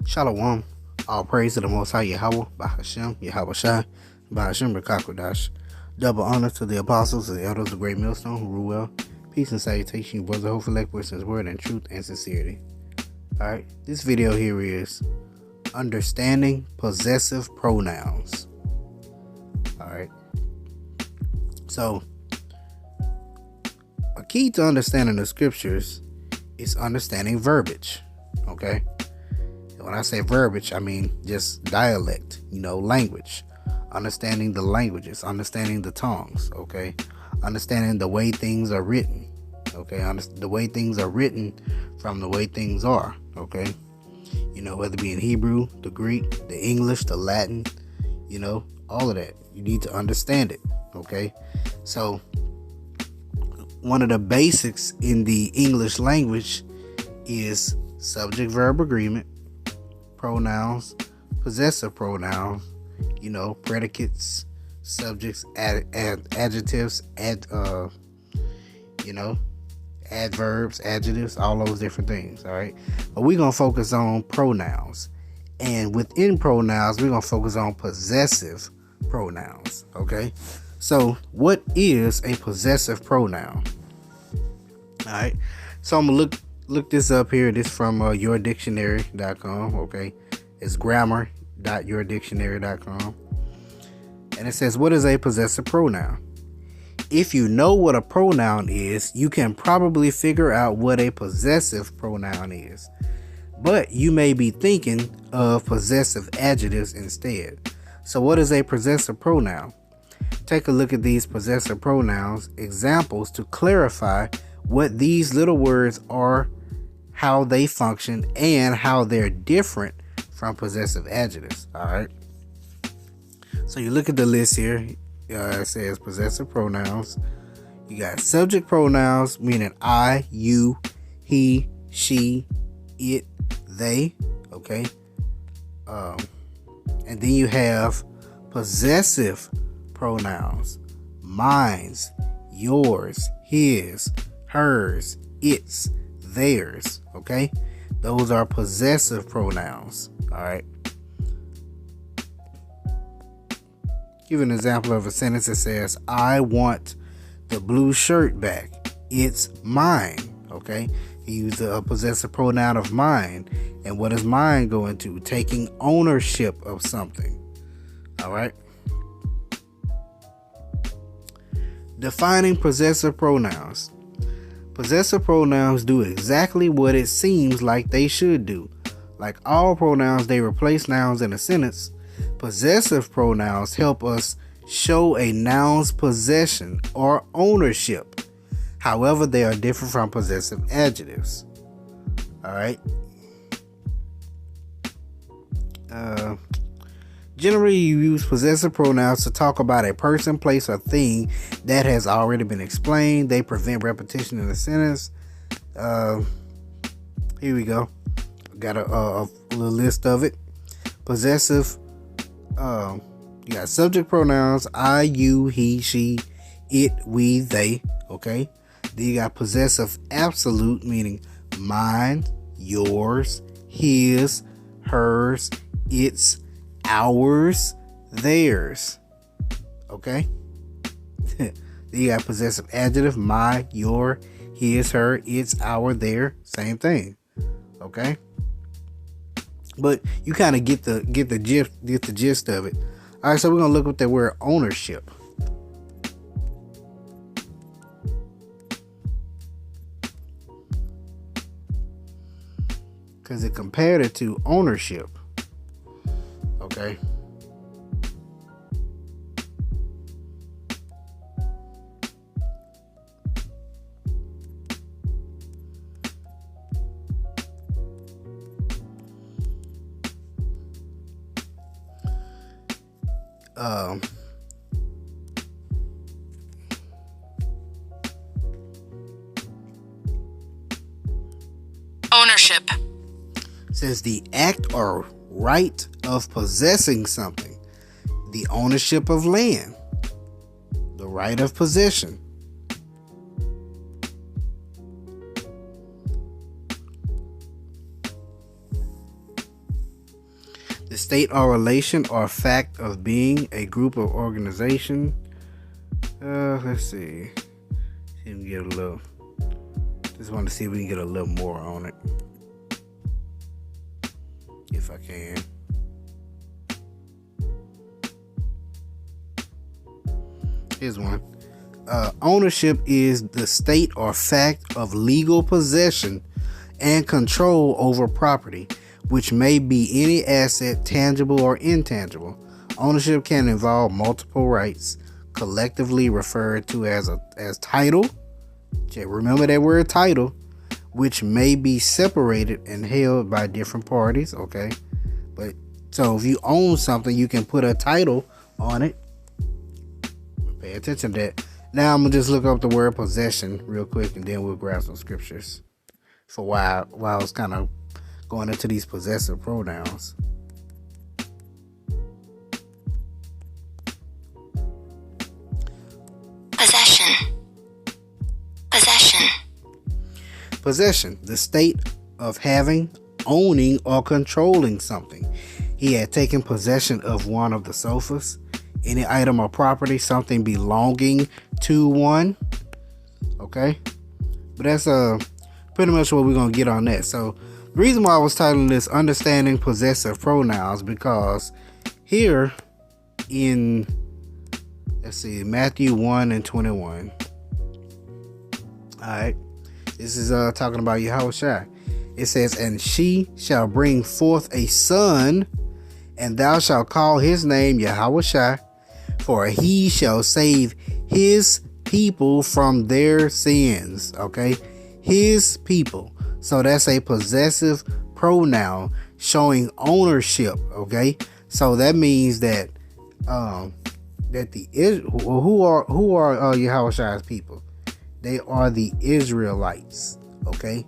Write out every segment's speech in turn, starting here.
Shalom. All praise to the Most High Yahweh, Bahashem, Yahweh Shai, Bahashem Rekakwadash. Double honor to the apostles and the elders of Great Millstone who rule well. Peace and salutation, brother. Hopefully, with his word and truth and sincerity. Alright, this video here is understanding possessive pronouns. Alright, so a key to understanding the scriptures is understanding verbiage. Okay, when I say verbiage, I mean just dialect, language, understanding the languages, understanding the tongues, okay, understanding the way things are written, okay, the way things are written from the way things are, okay, whether it be in Hebrew, the Greek, the English, the Latin, all of that, you need to understand it, okay. So one of the basics in the English language is subject verb agreement, pronouns, possessive pronouns, predicates, subjects, adjectives, adverbs, adjectives, all those different things. All right, but we're gonna focus on pronouns, and within pronouns, we're gonna focus on possessive pronouns. Okay, so what is a possessive pronoun? All right, so I'm gonna look this up here. This from yourdictionary.com. Okay, it's grammar.yourdictionary.com, and it says, what is a possessive pronoun? If you know what a pronoun is, you can probably figure out what a possessive pronoun is, but you may be thinking of possessive adjectives instead. So what is a possessive pronoun? Take a look at these possessive pronouns examples to clarify what these little words are, how they function, and how they're different from possessive adjectives. All right. So you look at the list here. It says possessive pronouns. You got subject pronouns, meaning I, you, he, she, it, they. Okay. And then you have possessive pronouns, mine's, yours, his, hers, its, theirs. Okay, those are possessive pronouns. All right, give an example of a sentence that says, I want the blue shirt back, it's mine. Okay, he used a possessive pronoun of mine, and what is mine going to? Taking ownership of something. All right, defining possessive pronouns. Possessive pronouns do exactly what it seems like they should do. Like all pronouns, they replace nouns in a sentence. Possessive pronouns help us show a noun's possession or ownership. However, they are different from possessive adjectives. All right. Generally, you use possessive pronouns to talk about a person, place, or thing that has already been explained. They prevent repetition in a sentence. Here we go. Got a little list of it. Possessive. You got subject pronouns: I, you, he, she, it, we, they. Okay. Then you got possessive absolute, meaning mine, yours, his, hers, its, ours, theirs. Okay. Then you got possessive adjective: my, your, his, her, its, our, their. Same thing. Okay. But you kind of get the gist of it. All right. So we're gonna look at the word ownership. Because it compared it to ownership. Okay. Ownership Says the act or right of possessing something, the ownership of land, the right of possession. The state or relation or fact of being a group or organization. Let's see. See if we can get a little. Just want to see if we can get a little more on it. If I can. Here's one. Ownership is the state or fact of legal possession and control over property, which may be any asset, tangible or intangible. Ownership can involve multiple rights, collectively referred to as title. Remember that word title, which may be separated and held by different parties. Okay, but so if you own something, you can put a title on it. Pay attention to that. Now I'm gonna just look up the word possession real quick, and then we'll grab some scriptures for why I was kind of going into these possessive pronouns. Possession, the state of having, owning, or controlling something. He had taken possession of one of the sofas, any item or property, something belonging to one. Okay, but that's pretty much what we're gonna get on that. So the reason why I was titling this "Understanding Possessive Pronouns" because here in Matthew 1:21. All right. This is talking about Yahushua. It says, "And she shall bring forth a son, and thou shalt call his name Yahushua, for he shall save his people from their sins." Okay, his people. So that's a possessive pronoun showing ownership. Okay, so that means that that who are Yahushua's people? They are the Israelites, okay?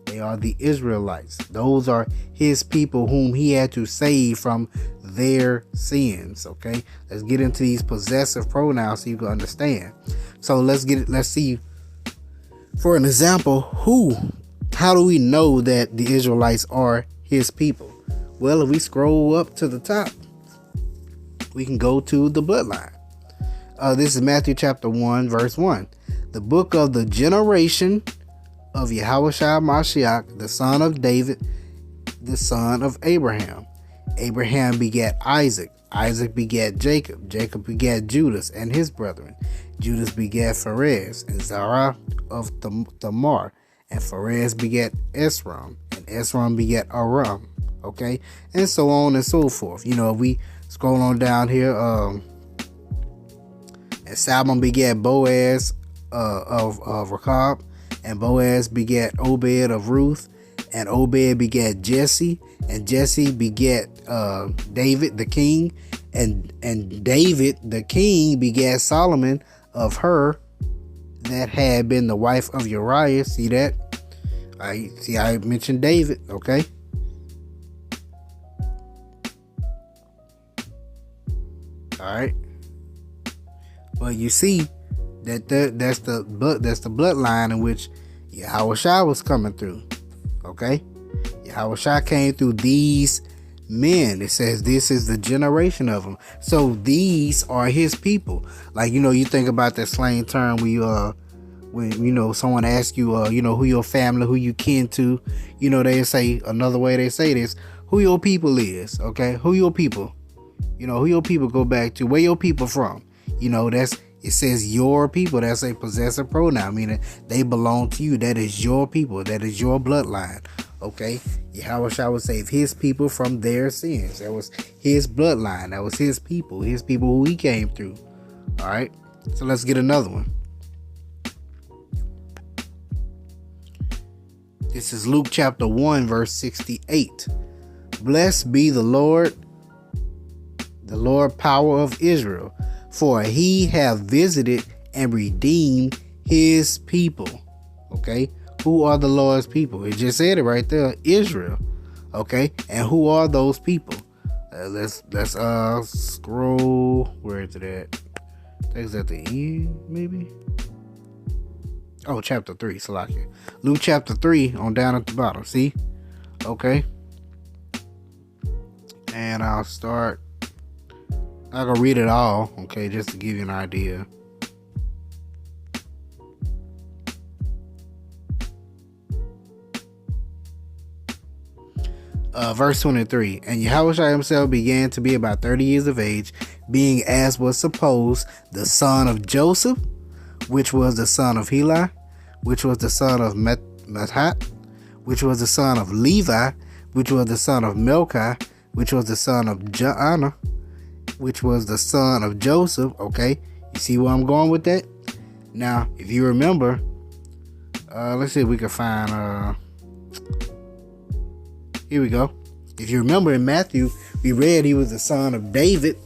They are the Israelites. Those are his people whom he had to save from their sins, okay? Let's get into these possessive pronouns so you can understand. So let's see. For an example, how do we know that the Israelites are his people? Well, if we scroll up to the top, we can go to the bloodline. This is Matthew chapter 1, verse 1. The book of the generation of Yahushua Mashiach, the son of David, the son of Abraham. Abraham begat Isaac. Isaac begat Jacob. Jacob begat Judas and his brethren. Judas begat Pharez and Zerah of Tamar. And Pharez begat Esrom. And Esrom begat Aram. Okay? And so on and so forth. You know, if we scroll on down here, and Salmon begat Boaz of Rechab, and Boaz begat Obed of Ruth, and Obed begat Jesse, and Jesse begat David the king, and David the king begat Solomon of her that had been the wife of Uriah. See that? I mentioned David. Okay. All right. Well, you see that's the bloodline in which Yahushua was coming through. Okay, Yahushua came through these men. It says this is the generation of them. So these are his people. Like, you know, you think about that slang term when you know someone asks you you know, who your family, who you kin to. You know, they say another way they say this: who your people is. Okay, who your people. You know, who your people go back to. Where your people from. You know, it says your people. That's a possessive pronoun, meaning they belong to you. That is your people. That is your bloodline. Okay? Yahushua would save his people from their sins. That was his bloodline. That was his people. His people who he came through. Alright? So let's get another one. This is Luke chapter 1, verse 68. Blessed be the Lord power of Israel, for he have visited and redeemed his people. Okay, who are the Lord's people? It just said it right there, Israel. Okay, and who are those people? Let's scroll. Where is it at? I think it's at the end, maybe. Oh, chapter 3, Salakia. Luke chapter 3 on down at the bottom. See? Okay. and I'll read it all, okay, just to give you an idea. Verse 23, and Yahushua himself began to be about 30 years of age, being, as was supposed, the son of Joseph, which was the son of Heli, which was the son of Mathat, which was the son of Levi, which was the son of Melchi, which was the son of Joanna, which was the son of Joseph. Okay, you see where I'm going with that? Now, if you remember, let's see if we can find, here we go. If you remember in Matthew, we read he was the son of David,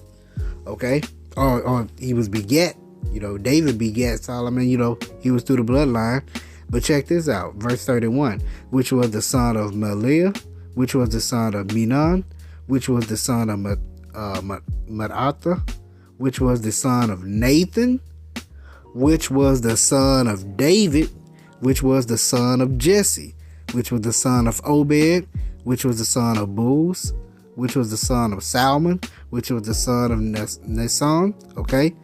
okay? Or he was begat. David begat Solomon, he was through the bloodline. But check this out, verse 31, which was the son of Maliah, which was the son of Menon, which was the son of Mattha, which was the son of Nathan, which was the son of David, which was the son of Jesse, which was the son of Obed, which was the son of Booz, which was the son of Salmon, which was the son of Nason. Okay,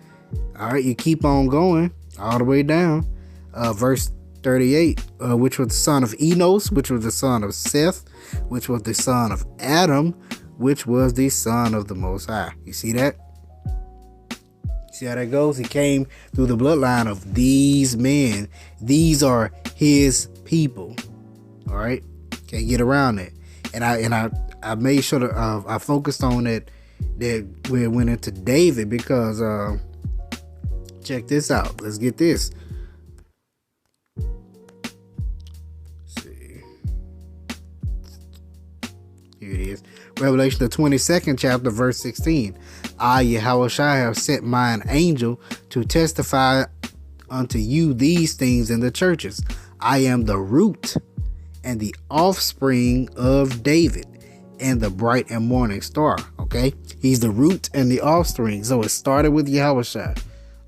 all right, you keep on going all the way down. Verse 38, which was the son of Enos, which was the son of Seth, which was the son of Adam, which was the son of the Most High. You see that? See how that goes? He came through the bloodline of these men. These are his people. All right, can't get around it. And I made sure that I focused on it, that we went into David, because check this out. Let's get this. Let's see. Here it is. Revelation the 22nd chapter, verse 16. I, Yahushua, have sent mine angel to testify unto you these things in the churches. I am the root and the offspring of David, and the bright and morning star. Okay, he's the root and the offspring. So it started with Yahushua.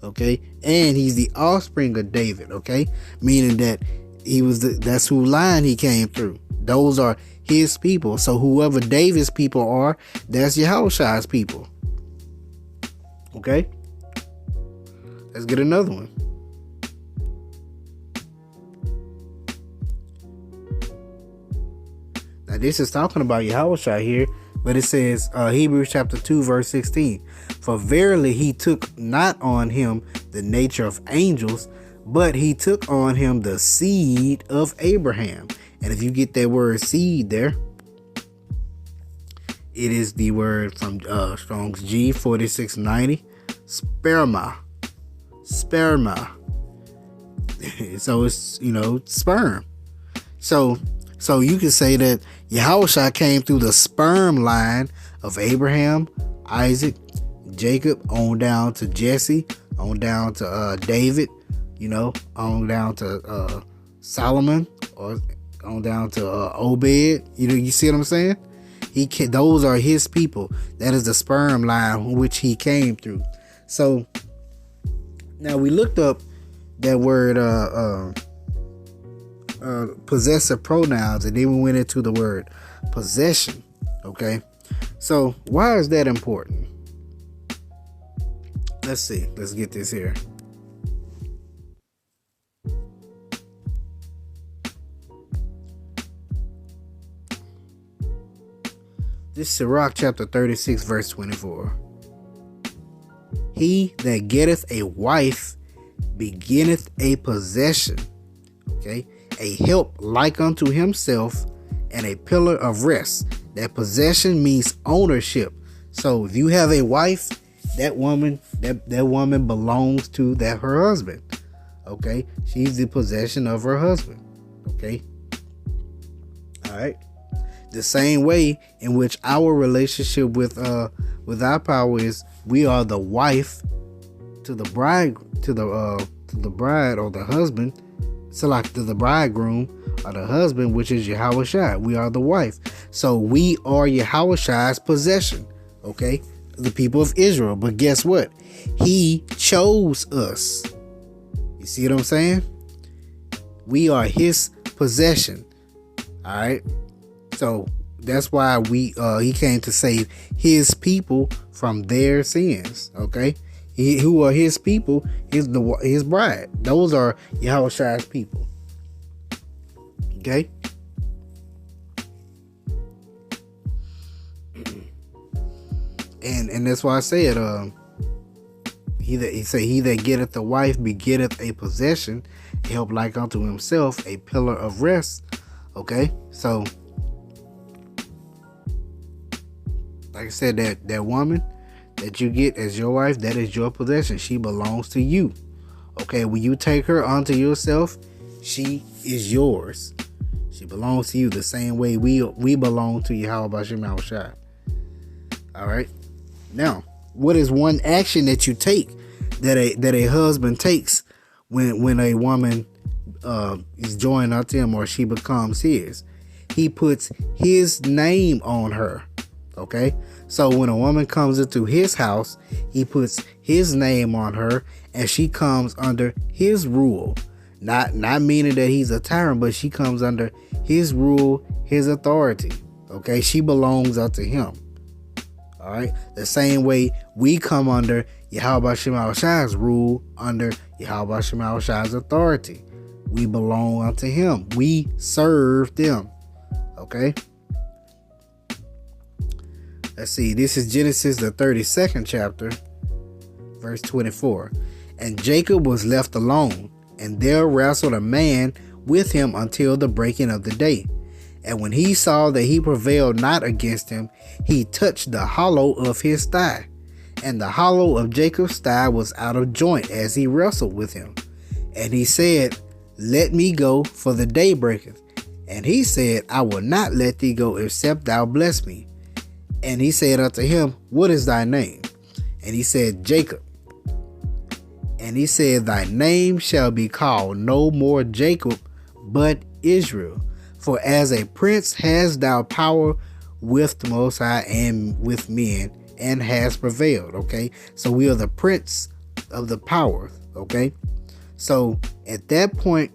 Okay, and he's the offspring of David. Okay, meaning that that's who line he came through. Those are his people. So whoever David's people are, that's Yahushua's people. Okay, let's get another one. Now this is talking about Yahushua here, but it says Hebrews chapter 2 verse 16. For verily he took not on him the nature of angels, but he took on him the seed of Abraham. And if you get that word seed there, it is the word from Strong's G 4690, sperma. So it's sperm. So you can say that Yahushua came through the sperm line of Abraham, Isaac, Jacob, on down to Jesse, on down to David, on down to Solomon, or on down to Obed. You see what I'm saying? Those are his people. That is the sperm line which he came through. So now we looked up that word possessive pronouns, and then we went into the word possession. Okay, so why is that important? Let's see. Let's get this here. This is Sirach chapter 36 verse 24. He that getteth a wife beginneth a possession. Okay, a help like unto himself, and a pillar of rest. That possession means ownership. So if you have a wife, that woman belongs to her husband. Okay, she's the possession of her husband. Okay, all right. The same way in which our relationship with our power is, we are the wife to the bride, to the bride or the husband. So like to the bridegroom or the husband, which is Yahushua. We are the wife. So we are Yahushua's possession. Okay, the people of Israel. But guess what? He chose us. You see what I'm saying? We are his possession. All right. So That's why he came to save his people from their sins. Okay, who are his people? His bride. Those are Yahushua's people. Okay. And that's why I said, he that getteth a wife begetteth a possession, help like unto himself a pillar of rest. Okay, so like I said, that woman that you get as your wife, that is your possession. She belongs to you. Okay, when you take her unto yourself, she is yours. She belongs to you the same way we belong to Yahweh Shem Shai. All right. Now, what is one action that you take that a husband takes when a woman is joined unto him or she becomes his? He puts his name on her. Okay, so when a woman comes into his house, he puts his name on her, and she comes under his rule. Not meaning that he's a tyrant, but she comes under his rule, his authority. Okay, she belongs unto him. All right, the same way we come under Yahweh Shem Shai's rule, under Yahweh Shem Shai's authority. We belong unto him. We serve them. Okay. Let's see. This is Genesis, the 32nd chapter, verse 24. And Jacob was left alone, and there wrestled a man with him until the breaking of the day. And when he saw that he prevailed not against him, he touched the hollow of his thigh. And the hollow of Jacob's thigh was out of joint as he wrestled with him. And he said, Let me go, for the day breaketh. And he said, I will not let thee go, except thou bless me. And he said unto him, What is thy name? And he said, Jacob. And he said, Thy name shall be called no more Jacob, but Israel. For as a prince hast thou power with the Most High and with men, and has prevailed. Okay, so we are the prince of the power. Okay, so at that point,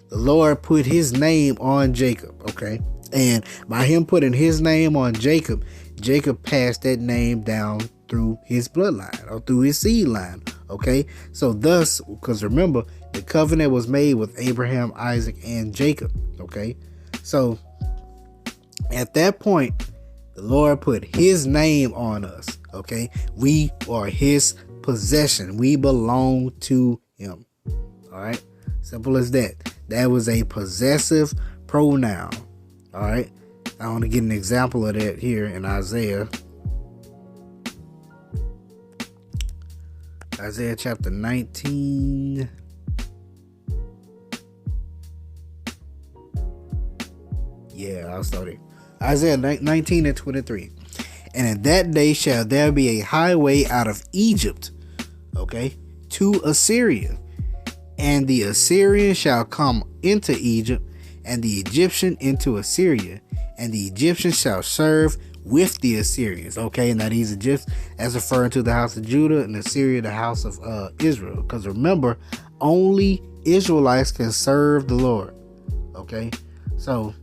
the Lord put his name on Jacob. Okay, and by him putting his name on Jacob, Jacob passed that name down through his bloodline or through his seed line. Okay, so thus, because remember, the covenant was made with Abraham, Isaac, and Jacob. Okay, so at that point, the Lord put his name on us. Okay, we are his possession. We belong to him. All right, simple as that. That was a possessive pronoun. All right, I want to get an example of that here in Isaiah. Isaiah chapter 19. Yeah, I'll start it. Isaiah 19 and 23. And in that day shall there be a highway out of Egypt, okay, to Assyria. And the Assyrian shall come into Egypt, and the Egyptian into Assyria. And the Egyptians shall serve with the Assyrians. Okay, now these Egyptians, as referring to the house of Judah, and Assyria, the house of Israel. Because remember, only Israelites can serve the Lord. Okay, so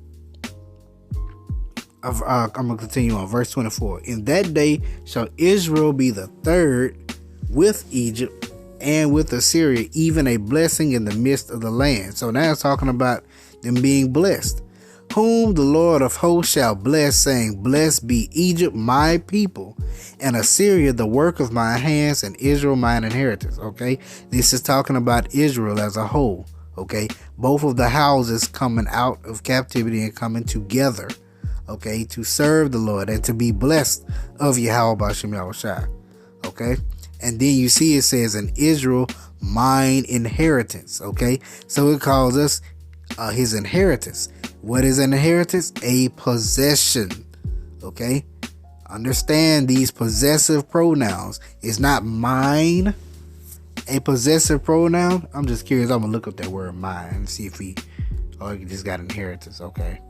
I'm going to continue on verse 24. In that day shall Israel be the third with Egypt and with Assyria, even a blessing in the midst of the land. So now it's talking about them being blessed. Whom the Lord of hosts shall bless, saying, Blessed be Egypt, my people, and Assyria, the work of my hands, and Israel, mine inheritance. Okay, this is talking about Israel as a whole. Okay, both of the houses coming out of captivity and coming together. Okay, to serve the Lord and to be blessed of Yahweh Shem Yahushua. Okay, and then you see it says, in Israel, mine inheritance. Okay, so it calls us his inheritance. What is an inheritance? A possession. Okay, understand these possessive pronouns. It's not mine. A possessive pronoun. I'm just curious. I'm gonna look up that word mine and see if he just got inheritance. Okay.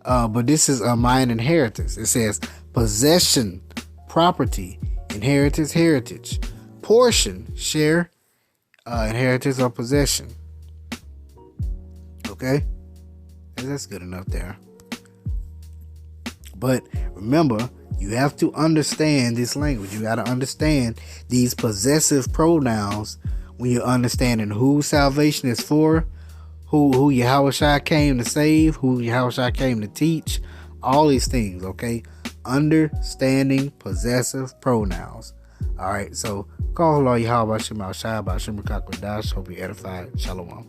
But this is a mine inheritance. It says possession, property, inheritance, heritage, portion, share, inheritance or possession. Okay, that's good enough there. But remember, you have to understand this language. You got to understand these possessive pronouns when you're understanding who salvation is for, who Yahushua came to save, who Yahushua came to teach, all these things, okay? Understanding possessive pronouns. All right, so call Allah Yahweh Shem Al Shai, Shem Dash. Hope you edified. Shalom.